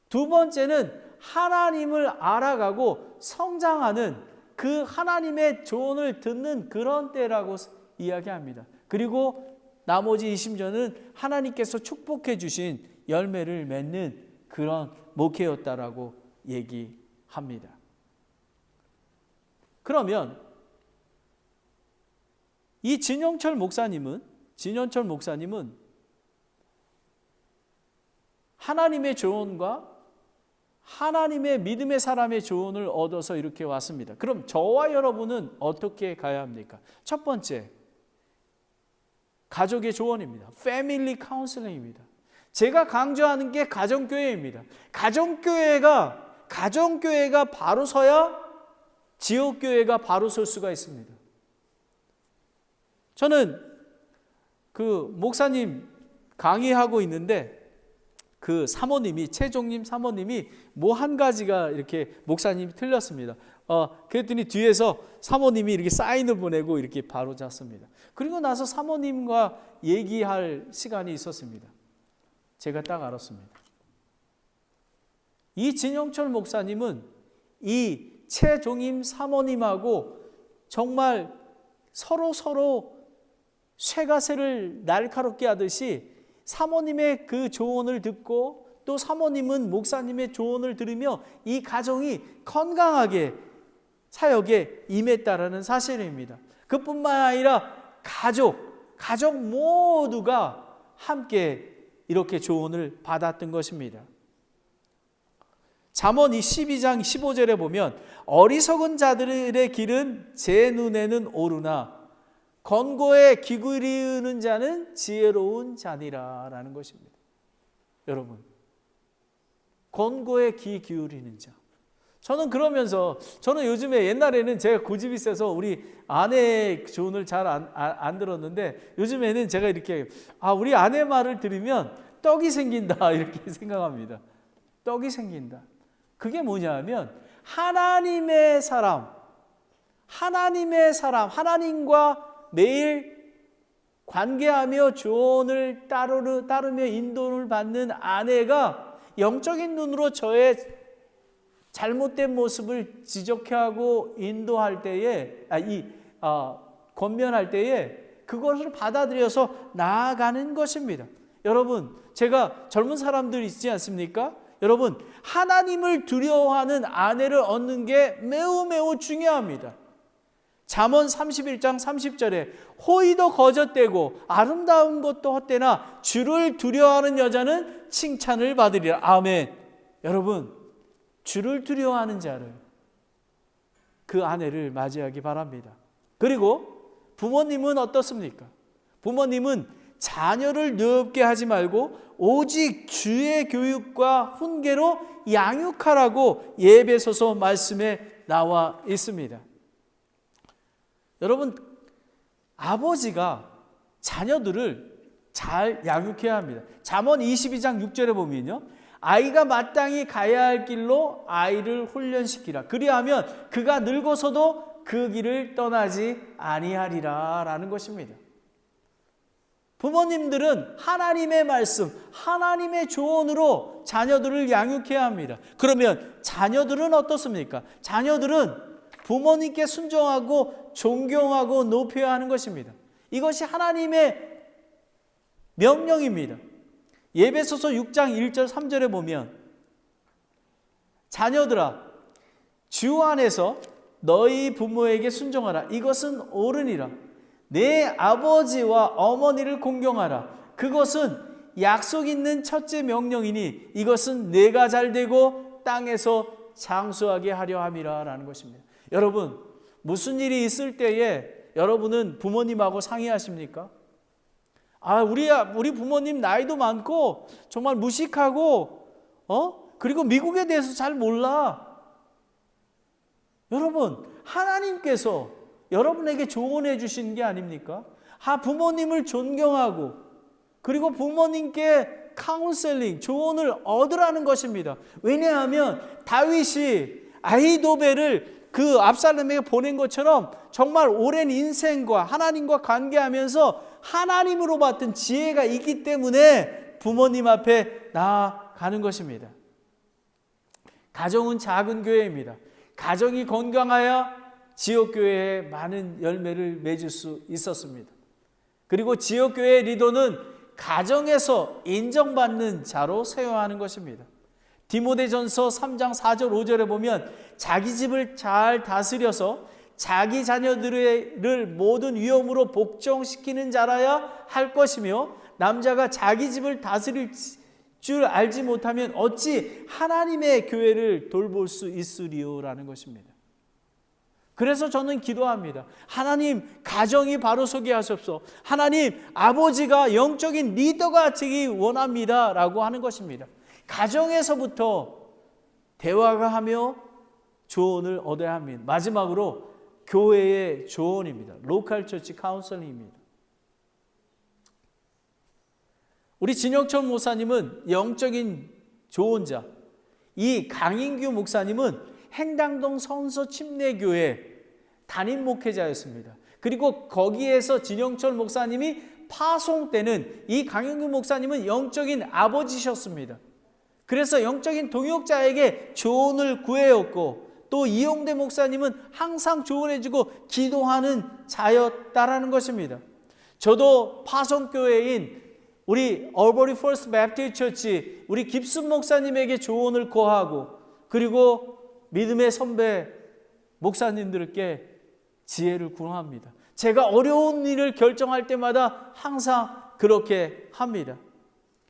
두 번째는 하나님을 알아가고 성장하는 그 하나님의 조언을 듣는 그런 때라고 이야기합니다. 그리고 나머지 20년은 하나님께서 축복해 주신 열매를 맺는 그런 목회였다라고 얘기합니다. 그러면 이 진영철 목사님은 하나님의 조언과 하나님의 믿음의 사람의 조언을 얻어서 이렇게 왔습니다. 그럼 저와 여러분은 어떻게 가야 합니까? 첫 번째, 가족의 조언입니다. 패밀리 카운슬링입니다. 제가 강조하는 게 가정교회입니다. 가정교회가 바로 서야 지역교회가 바로 설 수가 있습니다. 저는 그 목사님 강의하고 있는데 그 사모님이 최종님 사모님이 뭐 한 가지가 이렇게 목사님이 틀렸습니다. 그랬더니 뒤에서 사모님이 이렇게 사인을 보내고 이렇게 바로 잤습니다. 그리고 나서 사모님과 얘기할 시간이 있었습니다. 제가 딱 알았습니다. 이 진영철 목사님은 이 최종임 사모님하고 정말 서로 쇠가새를 날카롭게 하듯이 사모님의 그 조언을 듣고 또 사모님은 목사님의 조언을 들으며 이 가정이 건강하게 사역에 임했다라는 사실입니다. 그뿐만 아니라 가족 모두가 함께 이렇게 조언을 받았던 것입니다. 잠언 12장 15절에 보면 어리석은 자들의 길은 제 눈에는 오르나 권고에 귀 기울이는 자는 지혜로운 자니라 라는 것입니다. 여러분, 권고에 귀 기울이는 자. 저는 그러면서 저는 요즘에 옛날에는 제가 고집이 세서 우리 아내의 조언을 잘 안 들었는데 요즘에는 제가 이렇게 우리 아내 말을 들으면 떡이 생긴다 이렇게 생각합니다. 떡이 생긴다. 그게 뭐냐면 하나님의 사람, 하나님과 매일 관계하며 조언을 따르며 인도를 받는 아내가 영적인 눈으로 저의 잘못된 모습을 지적하고 인도할 때에 권면할 때에 그것을 받아들여서 나아가는 것입니다. 여러분, 제가 젊은 사람들 있지 않습니까? 여러분, 하나님을 두려워하는 아내를 얻는 게 매우 중요합니다. 잠언 31장 30절에 호의도 거젓되고 아름다운 것도 헛되나 주를 두려워하는 여자는 칭찬을 받으리라. 아멘. 여러분, 주를 두려워하는 자를, 그 아내를 맞이하기 바랍니다. 그리고 부모님은 어떻습니까? 부모님은 자녀를 늦게 하지 말고 오직 주의 교육과 훈계로 양육하라고 에베소서 말씀에 나와 있습니다. 여러분, 아버지가 자녀들을 잘 양육해야 합니다. 잠언 22장 6절에 보면요, 아이가 마땅히 가야 할 길로 아이를 훈련시키라. 그리하면 그가 늙어서도 그 길을 떠나지 아니하리라 라는 것입니다. 부모님들은 하나님의 말씀, 하나님의 조언으로 자녀들을 양육해야 합니다. 그러면 자녀들은 어떻습니까? 자녀들은 부모님께 순종하고 존경하고 높여야 하는 것입니다. 이것이 하나님의 명령입니다. 에베소서 6장 1절 3절에 보면 자녀들아 주 안에서 너희 부모에게 순종하라. 이것은 옳으니라. 내 아버지와 어머니를 공경하라. 그것은 약속 있는 첫째 명령이니 이것은 내가 잘되고 땅에서 장수하게 하려 함이라 라는 것입니다. 여러분, 무슨 일이 있을 때에 여러분은 부모님하고 상의하십니까? 우리 부모님 나이도 많고 정말 무식하고 그리고 미국에 대해서 잘 몰라. 여러분, 하나님께서 여러분에게 조언해 주시는 게 아닙니까? 부모님을 존경하고 그리고 부모님께 카운셀링, 조언을 얻으라는 것입니다. 왜냐하면 다윗이 아히도벨을 그 압살롬에게 보낸 것처럼 정말 오랜 인생과 하나님과 관계하면서 하나님으로 받은 지혜가 있기 때문에 부모님 앞에 나아가는 것입니다. 가정은 작은 교회입니다. 가정이 건강하여 지역교회에 많은 열매를 맺을 수 있었습니다. 그리고 지역교회 리더는 가정에서 인정받는 자로 세워하는 것입니다. 디모데전서 3장 4절 5절에 보면 자기 집을 잘 다스려서 자기 자녀들을 모든 위험으로 복종시키는 자라야 할 것이며 남자가 자기 집을 다스릴 줄 알지 못하면 어찌 하나님의 교회를 돌볼 수 있으리요 라는 것입니다. 그래서 저는 기도합니다. 하나님, 가정이 바로 서게 하소서. 하나님, 아버지가 영적인 리더가 되기 원합니다 라고 하는 것입니다. 가정에서부터 대화가 하며 조언을 얻어야 합니다. 마지막으로 교회의 조언입니다. 로컬 처치 카운슬링입니다. 우리 진영철 목사님은 영적인 조언자, 이 강인규 목사님은 행당동 성서 침례교회 담임 목회자였습니다. 그리고 거기에서 진영철 목사님이 파송 때는 이 강인규 목사님은 영적인 아버지셨습니다. 그래서 영적인 동역자에게 조언을 구해왔고 또 이용대 목사님은 항상 조언해주고 기도하는 자였다라는 것입니다. 저도 파송교회인 우리 얼버리 퍼스트 배프티스트 처치 우리 깁슨 목사님에게 조언을 구하고 그리고 믿음의 선배 목사님들께 지혜를 구합니다. 제가 어려운 일을 결정할 때마다 항상 그렇게 합니다.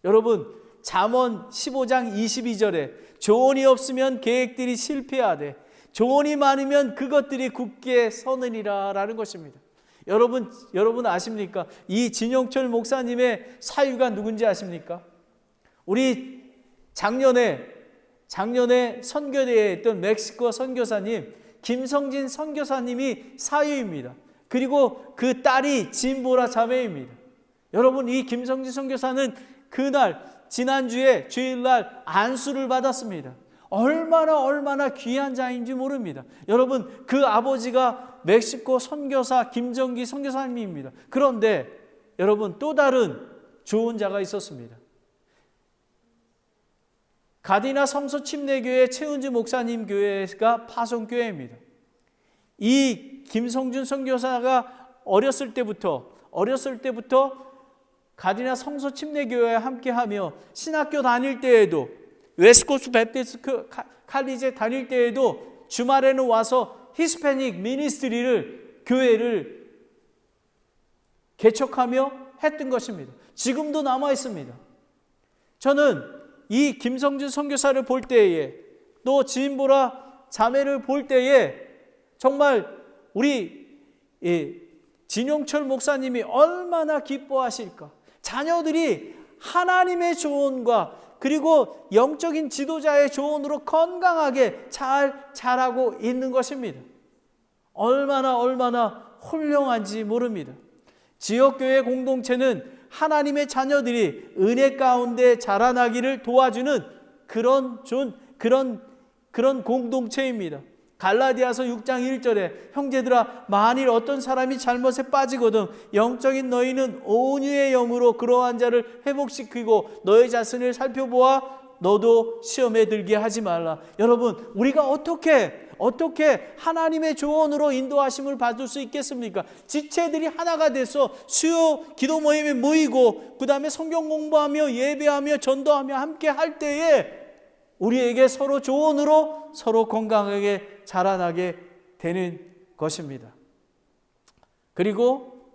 여러분, 잠언 15장 22절에 조언이 없으면 계획들이 실패하되 조언이 많으면 그것들이 굳게 서느니라 라는 것입니다. 여러분 아십니까? 이 진용철 목사님의 사유가 누군지 아십니까? 우리 작년에 선교대에 했던 멕시코 선교사님 김성진 선교사님이 사유입니다. 그리고 그 딸이 진보라 자매입니다. 여러분, 이 김성진 선교사는 그날 지난주에 주일날 안수를 받았습니다. 얼마나 귀한 자인지 모릅니다. 여러분, 그 아버지가 멕시코 선교사 김정기 선교사님입니다. 그런데 여러분, 또 다른 좋은 자가 있었습니다. 가디나 성서 침례교회 최은주 목사님 교회가 파송교회입니다. 이 김성준 선교사가 어렸을 때부터 가디나 성서 침례교회와 함께하며 신학교 다닐 때에도 웨스코스 베프티스트 칼리지에 다닐 때에도 주말에는 와서 히스패닉 미니스트리를 교회를 개척하며 했던 것입니다. 지금도 남아 있습니다. 저는 이 김성준 선교사를 볼 때에 또 진보라 자매를 볼 때에 정말 우리 진용철 목사님이 얼마나 기뻐하실까. 자녀들이 하나님의 조언과 그리고 영적인 지도자의 조언으로 건강하게 잘 자라고 있는 것입니다. 얼마나 훌륭한지 모릅니다. 지역교회 공동체는 하나님의 자녀들이 은혜 가운데 자라나기를 도와주는 그런 공동체입니다. 갈라디아서 6장 1절에 형제들아 만일 어떤 사람이 잘못에 빠지거든 영적인 너희는 온유의 영으로 그러한 자를 회복시키고 너의 자신을 살펴보아 너도 시험에 들게 하지 말라. 여러분, 우리가 어떻게 하나님의 조언으로 인도하심을 받을 수 있겠습니까? 지체들이 하나가 돼서 수요 기도 모임에 모이고 그 다음에 성경 공부하며 예배하며 전도하며 함께 할 때에 우리에게 서로 조언으로 서로 건강하게 자라나게 되는 것입니다. 그리고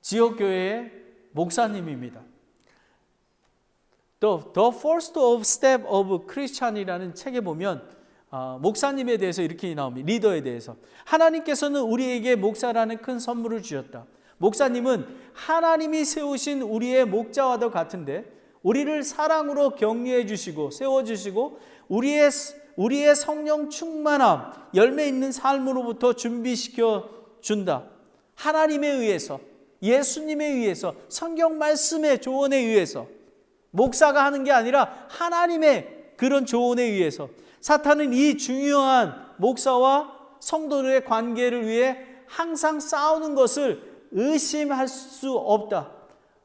지역교회의 목사님입니다. The First of Step of Christian이라는 책에 보면 목사님에 대해서 이렇게 나옵니다. 리더에 대해서. 하나님께서는 우리에게 목사라는 큰 선물을 주셨다. 목사님은 하나님이 세우신 우리의 목자와도 같은데 우리를 사랑으로 격려해 주시고 세워주시고 우리의 성령 충만함, 열매 있는 삶으로부터 준비시켜 준다. 하나님에 의해서, 예수님에 의해서, 성경 말씀의 조언에 의해서 목사가 하는 게 아니라 하나님의 그런 조언에 의해서 사탄은 이 중요한 목사와 성도들의 관계를 위해 항상 싸우는 것을 의심할 수 없다.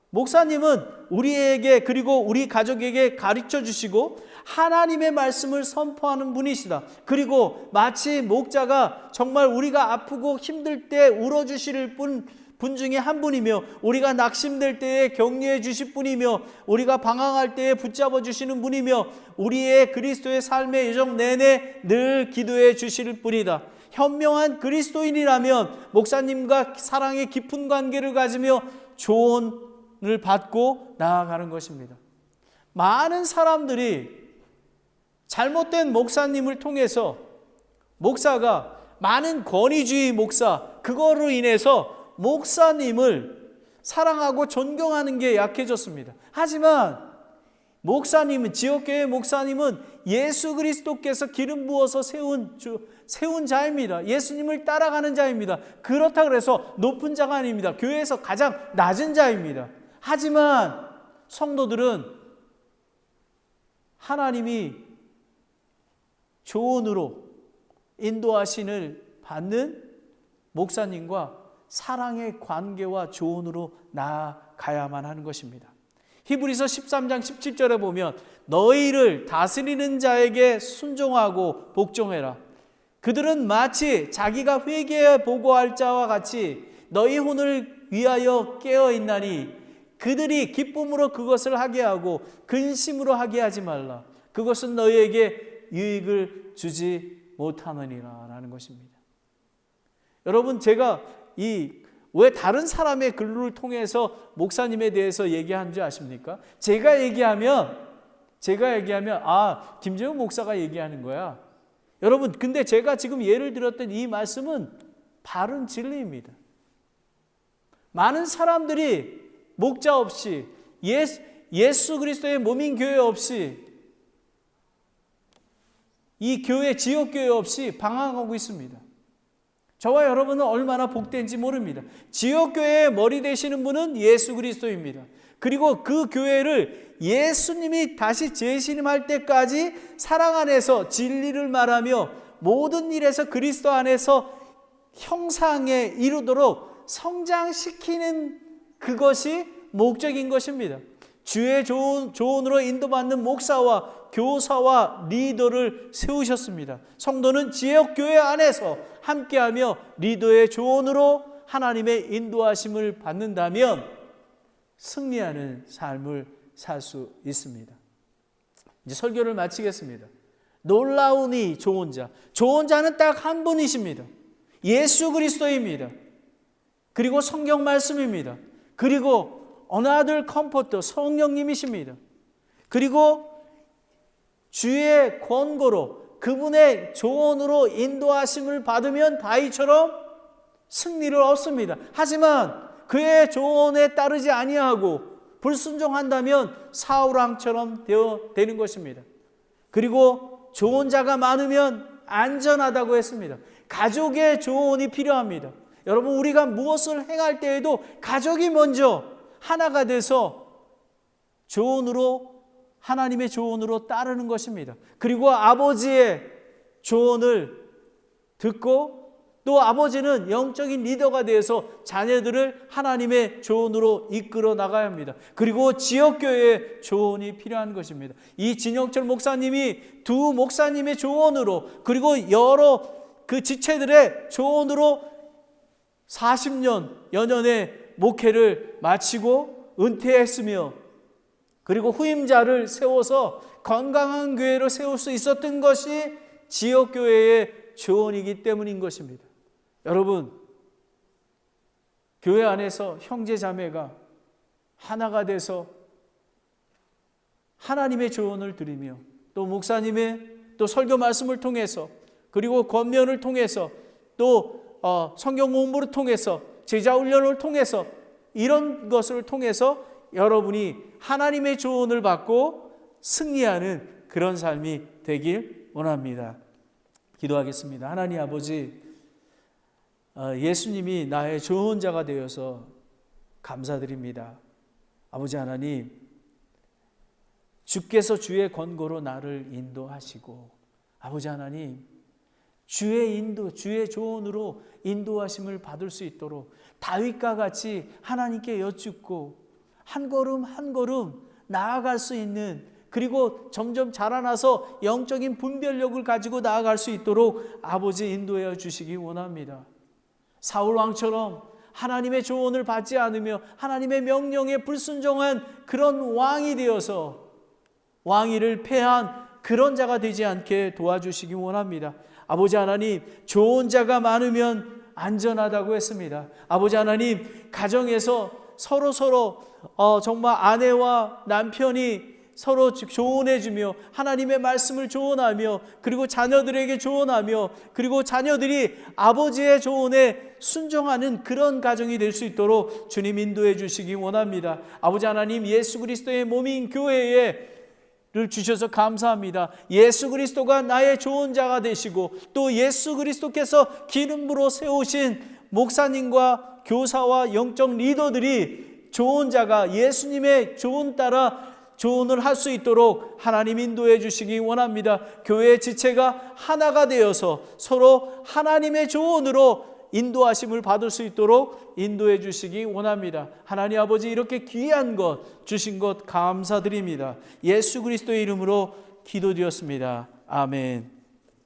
목사님은 우리에게 그리고 우리 가족에게 가르쳐 주시고 하나님의 말씀을 선포하는 분이시다. 그리고 마치 목자가 정말 우리가 아프고 힘들 때 울어주실 분 중에 한 분이며 우리가 낙심될 때에 격려해 주실 분이며 우리가 방황할 때에 붙잡아 주시는 분이며 우리의 그리스도의 삶의 여정 내내 늘 기도해 주실 분이다. 현명한 그리스도인이라면 목사님과 사랑의 깊은 관계를 가지며 조언을 받고 나아가는 것입니다. 많은 사람들이 잘못된 목사님을 통해서 목사가 많은 권위주의 목사 그거로 인해서 목사님을 사랑하고 존경하는 게 약해졌습니다. 하지만 목사님은 지역교회 목사님은 예수 그리스도께서 기름 부어서 세운 자입니다. 예수님을 따라가는 자입니다. 그렇다 그래서 높은 자가 아닙니다. 교회에서 가장 낮은 자입니다. 하지만 성도들은 하나님이 조언으로 인도하심을 받는 목사님과 사랑의 관계와 조언으로 나아가야만 하는 것입니다. 히브리서 13장 17절에 보면 너희를 다스리는 자에게 순종하고 복종해라. 그들은 마치 자기가 회개해 보고할 자와 같이 너희 혼을 위하여 깨어있나니 그들이 기쁨으로 그것을 하게 하고 근심으로 하게 하지 말라. 그것은 너희에게 유익을 주지 못하느니라 라는 것입니다. 여러분, 제가 왜 다른 사람의 글을 통해서 목사님에 대해서 얘기하는 줄 아십니까? 제가 얘기하면 김재훈 목사가 얘기하는 거야. 여러분, 근데 제가 지금 예를 들었던 이 말씀은 바른 진리입니다. 많은 사람들이 목자 없이 예수 그리스도의 몸인 교회 없이 이 교회, 지역교회 없이 방황하고 있습니다. 저와 여러분은 얼마나 복된지 모릅니다. 지역교회의 머리 되시는 분은 예수 그리스도입니다. 그리고 그 교회를 예수님이 다시 재림할 때까지 사랑 안에서 진리를 말하며 모든 일에서 그리스도 안에서 형상에 이르도록 성장시키는 그것이 목적인 것입니다. 주의 조언으로 인도받는 목사와 교사와 리더를 세우셨습니다. 성도는 지역교회 안에서 함께하며 리더의 조언으로 하나님의 인도하심을 받는다면 승리하는 삶을 살 수 있습니다. 이제 설교를 마치겠습니다. 놀라운 이 좋은 자. 좋은 자는 딱 한 분이십니다. 예수 그리스도입니다. 그리고 성경 말씀입니다. 그리고 another comforter, 성령님이십니다. 그리고 주의 권고로 그분의 조언으로 인도하심을 받으면 다윗처럼 승리를 얻습니다. 하지만 그의 조언에 따르지 아니하고 불순종한다면 사울왕처럼 되는 것입니다. 그리고 좋은 자가 많으면 안전하다고 했습니다. 가족의 조언이 필요합니다. 여러분, 우리가 무엇을 행할 때에도 가족이 먼저 하나가 돼서 조언으로, 하나님의 조언으로 따르는 것입니다. 그리고 아버지의 조언을 듣고 또 아버지는 영적인 리더가 되어서 자녀들을 하나님의 조언으로 이끌어 나가야 합니다. 그리고 지역교회의 조언이 필요한 것입니다. 이 진영철 목사님이 두 목사님의 조언으로 그리고 여러 그 지체들의 조언으로 40년 여년의 목회를 마치고 은퇴했으며 그리고 후임자를 세워서 건강한 교회로 세울 수 있었던 것이 지역교회의 조언이기 때문인 것입니다. 여러분, 교회 안에서 형제 자매가 하나가 돼서 하나님의 조언을 들으며 또 목사님의 또 설교 말씀을 통해서 그리고 권면을 통해서 또 성경 공부를 통해서 제자 훈련을 통해서 이런 것을 통해서 여러분이 하나님의 조언을 받고 승리하는 그런 삶이 되길 원합니다. 기도하겠습니다. 하나님 아버지, 예수님이 나의 좋은 자가 되어서 감사드립니다. 아버지 하나님, 주께서 주의 권고로 나를 인도하시고 아버지 하나님, 주의 인도, 주의 조언으로 인도하심을 받을 수 있도록 다윗과 같이 하나님께 여쭙고 한 걸음 한 걸음 나아갈 수 있는, 그리고 점점 자라나서 영적인 분별력을 가지고 나아갈 수 있도록 아버지 인도해 주시기 원합니다. 사울 왕처럼 하나님의 조언을 받지 않으며 하나님의 명령에 불순종한 그런 왕이 되어서 왕위를 패한 그런 자가 되지 않게 도와주시기 원합니다. 아버지 하나님, 좋은 자가 많으면 안전하다고 했습니다. 아버지 하나님, 가정에서 서로 정말 아내와 남편이 서로 조언해주며 하나님의 말씀을 조언하며 그리고 자녀들에게 조언하며 그리고 자녀들이 아버지의 조언에 순종하는 그런 가정이 될 수 있도록 주님 인도해 주시기 원합니다. 아버지 하나님, 예수 그리스도의 몸인 교회를 주셔서 감사합니다. 예수 그리스도가 나의 좋은 자가 되시고 또 예수 그리스도께서 기름 부어 세우신 목사님과 교사와 영적 리더들이 좋은 자가 예수님의 조언 따라 조언을 할 수 있도록 하나님 인도해 주시기 원합니다. 교회의 지체가 하나가 되어서 서로 하나님의 조언으로 인도하심을 받을 수 있도록 인도해 주시기 원합니다. 하나님 아버지, 이렇게 귀한 것 주신 것 감사드립니다. 예수 그리스도의 이름으로 기도드렸습니다. 아멘.